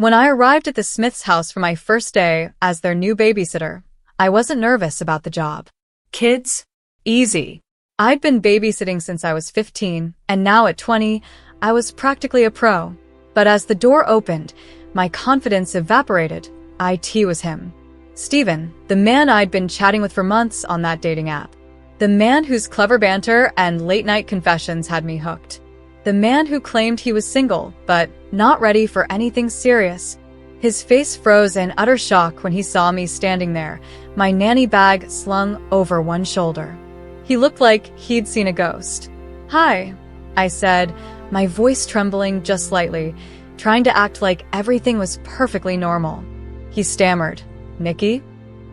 When I arrived at the Smith's house for my first day as their new babysitter, I wasn't nervous about the job. Kids? Easy. I'd been babysitting since I was 15, and now at 20, I was practically a pro. But as the door opened, my confidence evaporated. It was him. Steven, the man I'd been chatting with for months on that dating app. The man whose clever banter and late-night confessions had me hooked. The man who claimed he was single, but not ready for anything serious. His face froze in utter shock when he saw me standing there, my nanny bag slung over one shoulder. He looked like he'd seen a ghost. "Hi," I said, my voice trembling just slightly, trying to act like everything was perfectly normal. He stammered, "Nikki?"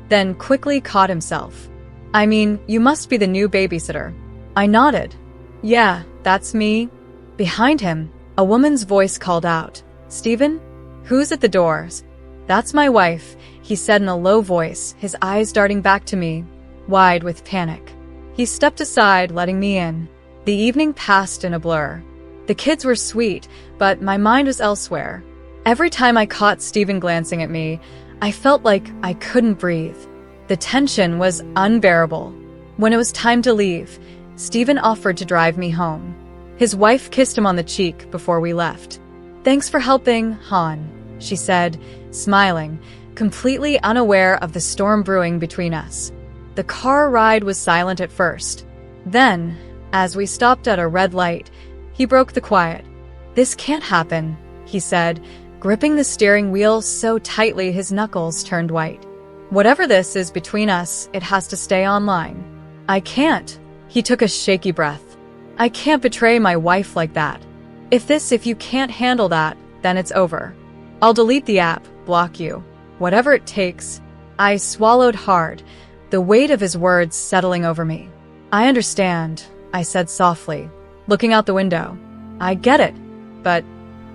Then quickly caught himself. "I mean, you must be the new babysitter." I nodded. "Yeah, that's me." Behind him, a woman's voice called out, "Steven? Who's at the doors?" "That's my wife," he said in a low voice, his eyes darting back to me, wide with panic. He stepped aside, letting me in. The evening passed in a blur. The kids were sweet, but my mind was elsewhere. Every time I caught Steven glancing at me, I felt like I couldn't breathe. The tension was unbearable. When it was time to leave, Steven offered to drive me home. His wife kissed him on the cheek before we left. "Thanks for helping, Han," she said, smiling, completely unaware of the storm brewing between us. The car ride was silent at first. Then, as we stopped at a red light, he broke the quiet. "This can't happen," he said, gripping the steering wheel so tightly his knuckles turned white. "Whatever this is between us, it has to stay online." "I can't." He took a shaky breath. "I can't betray my wife like that. If you can't handle that, then it's over. I'll delete the app, block you. Whatever it takes." I swallowed hard, the weight of his words settling over me. "I understand," I said softly, looking out the window. "I get it, but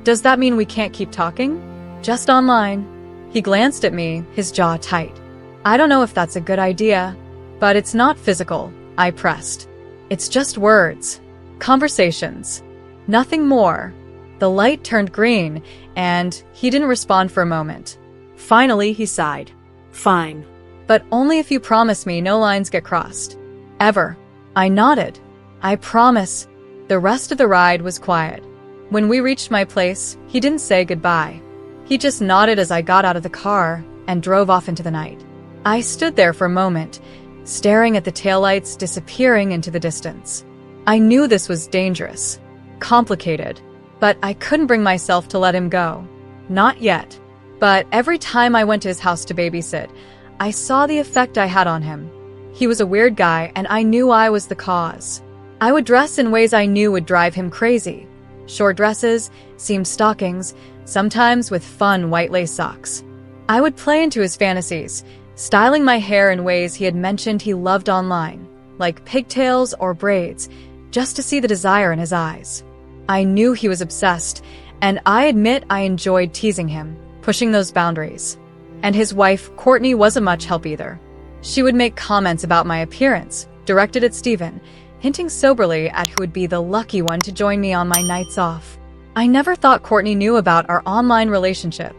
does that mean we can't keep talking? Just online?" He glanced at me, his jaw tight. "I don't know if that's a good idea, but it's not physical," I pressed. "It's just words. Conversations. Nothing more." The light turned green, and he didn't respond for a moment. Finally, he sighed. "Fine. But only if you promise me no lines get crossed. Ever." I nodded. "I promise." The rest of the ride was quiet. When we reached my place, he didn't say goodbye. He just nodded as I got out of the car and drove off into the night. I stood there for a moment, staring at the taillights disappearing into the distance. I knew this was dangerous, complicated, but I couldn't bring myself to let him go. Not yet. But every time I went to his house to babysit, I saw the effect I had on him. He was a weird guy, and I knew I was the cause. I would dress in ways I knew would drive him crazy. Short dresses, seamed stockings, sometimes with fun white lace socks. I would play into his fantasies, styling my hair in ways he had mentioned he loved online, like pigtails or braids, just to see the desire in his eyes. I knew he was obsessed, and I admit I enjoyed teasing him, pushing those boundaries. And his wife, Courtney, wasn't much help either. She would make comments about my appearance, directed at Steven, hinting soberly at who would be the lucky one to join me on my nights off. I never thought Courtney knew about our online relationship.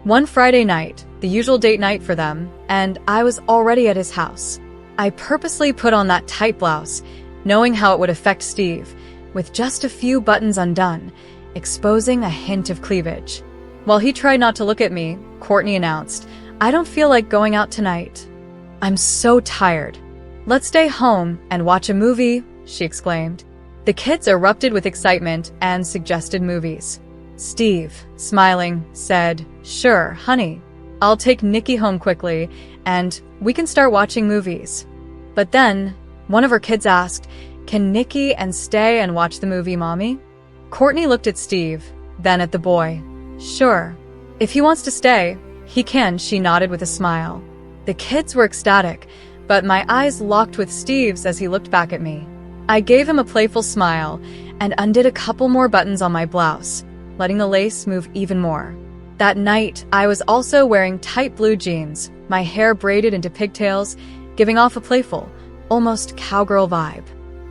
One Friday night, the usual date night for them, and I was already at his house. I purposely put on that tight blouse, knowing how it would affect Steve, with just a few buttons undone, exposing a hint of cleavage. While he tried not to look at me, Courtney announced, "I don't feel like going out tonight. I'm so tired." "Let's stay home and watch a movie," she exclaimed. The kids erupted with excitement and suggested movies. Steve, smiling, said, "Sure, honey. I'll take Nikki home quickly, and we can start watching movies." But then, one of her kids asked, "Can Nikki and stay and watch the movie, Mommy?" Courtney looked at Steve, then at the boy. "Sure. If he wants to stay, he can," she nodded with a smile. The kids were ecstatic, but my eyes locked with Steve's as he looked back at me. I gave him a playful smile and undid a couple more buttons on my blouse, letting the lace move even more. That night, I was also wearing tight blue jeans, my hair braided into pigtails, giving off a playful, almost cowgirl vibe.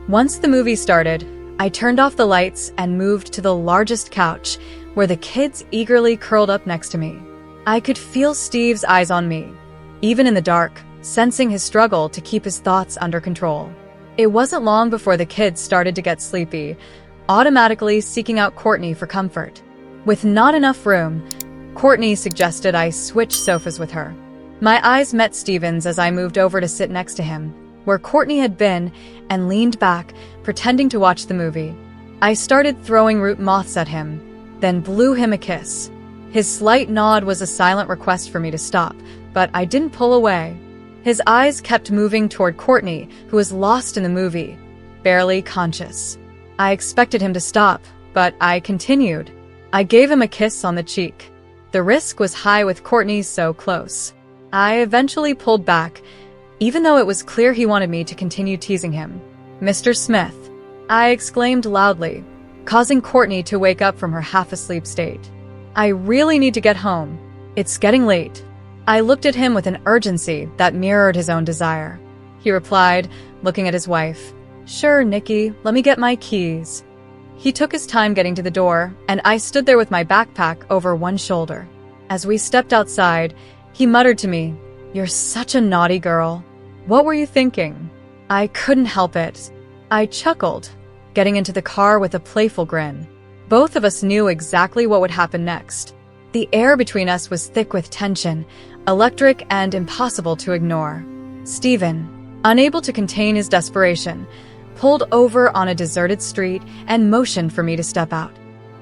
Once the movie started, I turned off the lights and moved to the largest couch, where the kids eagerly curled up next to me. I could feel Steve's eyes on me, even in the dark, sensing his struggle to keep his thoughts under control. It wasn't long before the kids started to get sleepy, automatically seeking out Courtney for comfort. With not enough room, Courtney suggested I switch sofas with her. My eyes met Steven's as I moved over to sit next to him, where Courtney had been, and leaned back, pretending to watch the movie. I started throwing root moths at him, then blew him a kiss. His slight nod was a silent request for me to stop, but I didn't pull away. His eyes kept moving toward Courtney, who was lost in the movie, barely conscious. I expected him to stop, but I continued. I gave him a kiss on the cheek. The risk was high with Courtney so close. I eventually pulled back, even though it was clear he wanted me to continue teasing him. "Mr. Smith," I exclaimed loudly, causing Courtney to wake up from her half-asleep state. "I really need to get home. It's getting late." I looked at him with an urgency that mirrored his own desire. He replied, looking at his wife, "Sure, Nikki, let me get my keys." He took his time getting to the door, and I stood there with my backpack over one shoulder. As we stepped outside, he muttered to me, "You're such a naughty girl. What were you thinking?" I couldn't help it. I chuckled, getting into the car with a playful grin. Both of us knew exactly what would happen next. The air between us was thick with tension, electric and impossible to ignore. Steven, unable to contain his desperation, pulled over on a deserted street and motioned for me to step out.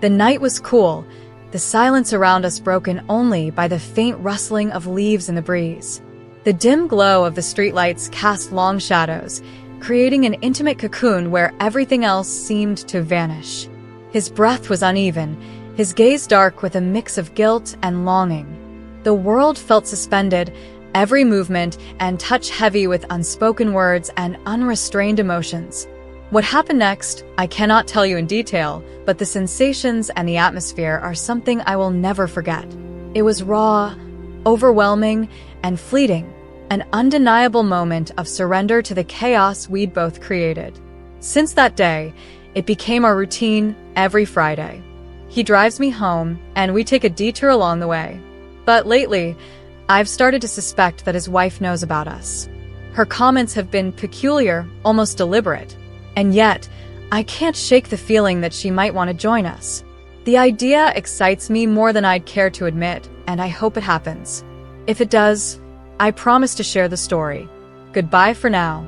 The night was cool, the silence around us broken only by the faint rustling of leaves in the breeze. The dim glow of the streetlights cast long shadows, creating an intimate cocoon where everything else seemed to vanish. His breath was uneven, his gaze dark with a mix of guilt and longing. The world felt suspended, every movement and touch heavy with unspoken words and unrestrained emotions. What happened next, I cannot tell you in detail, but the sensations and the atmosphere are something I will never forget. It was raw, overwhelming, and fleeting, an undeniable moment of surrender to the chaos we'd both created. Since that day, it became our routine every Friday. He drives me home, and we take a detour along the way. But lately, I've started to suspect that his wife knows about us. Her comments have been peculiar, almost deliberate. And yet, I can't shake the feeling that she might want to join us. The idea excites me more than I'd care to admit, and I hope it happens. If it does, I promise to share the story. Goodbye for now.